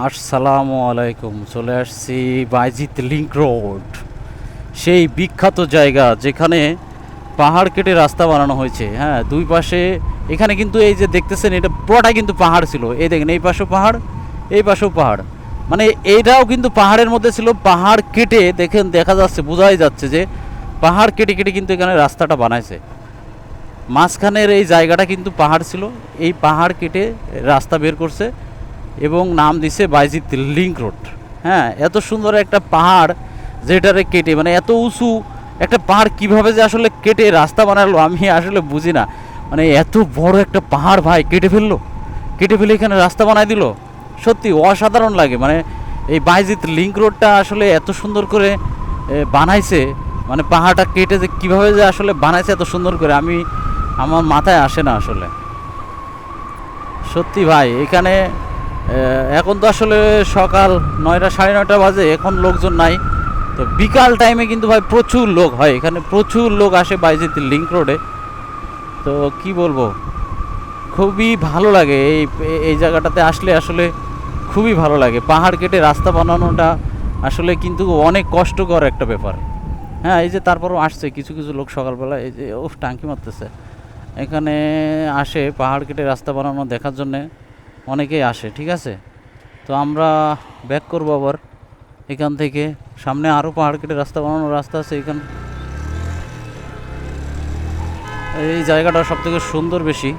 আসসালামু আলাইকুম। চলে আসছি বাইজিৎ লিংক রোড, সেই বিখ্যাত জায়গা যেখানে পাহাড় কেটে রাস্তা বানানো হয়েছে। হ্যাঁ, দুই পাশে এখানে কিন্তু এই যে দেখতেছেন এটা পুরোটাই কিন্তু পাহাড় ছিল। এই দেখেন, এই পাশেও পাহাড়, এই পাশেও পাহাড়, মানে এইটাও কিন্তু পাহাড়ের মধ্যে ছিল। পাহাড় কেটে দেখেন, দেখা যাচ্ছে, বোঝাই যাচ্ছে যে পাহাড় কেটে কেটে কিন্তু এখানে রাস্তাটা বানাইছে। মাঝখানের এই জায়গাটা কিন্তু পাহাড় ছিল, এই পাহাড় কেটে রাস্তা বের করছে এবং নাম দিছে বাইজিৎ লিংক রোড। হ্যাঁ, এত সুন্দর একটা পাহাড় যেটারে কেটে, মানে এত উঁচু একটা পাহাড় কিভাবে যে আসলে কেটে রাস্তা বানালো আমি আসলে বুঝি না। মানে এত বড় একটা পাহাড় ভাই কেটে ফেললো, কেটে ফেলে এখানে রাস্তা বানায় দিল। সত্যি অসাধারণ লাগে। মানে এই বাইজিৎ লিংক রোডটা আসলে এত সুন্দর করে বানাইছে, মানে পাহাড়টা কেটে যে কীভাবে যে আসলে বানাইছে এত সুন্দর করে, আমার মাথায় আসে না আসলে। সত্যি ভাই, এখানে এখন তো আসলে সকাল 9টা 9:30 বাজে, এখন লোকজন নাই। তো বিকাল টাইমে কিন্তু ভাই প্রচুর লোক হয় এখানে, প্রচুর লোক আসে বাইজিৎ লিংক রোডে। তো কি বলবো, খুবই ভালো লাগে এই এই জায়গাটাতে আসলে, আসলে খুবই ভালো লাগে। পাহাড় কেটে রাস্তা বানানোটা আসলে কিন্তু অনেক কষ্টকর একটা ব্যাপার। হ্যাঁ, এই যে তারপরও আসছে কিছু কিছু লোক সকালবেলা, এই যে ও টাঙ্কি মারতেছে, এখানে আসে পাহাড় কেটে রাস্তা বানানো দেখার জন্যে, অনেকেই আসে। ঠিক আছে, তো আমরা ব্যাক করবো আবার এখান থেকে। সামনে আরও পাহাড় কেটে রাস্তা বানানোর রাস্তা আছে এখানে। এই জায়গাটা সবথেকে সুন্দর বেশি।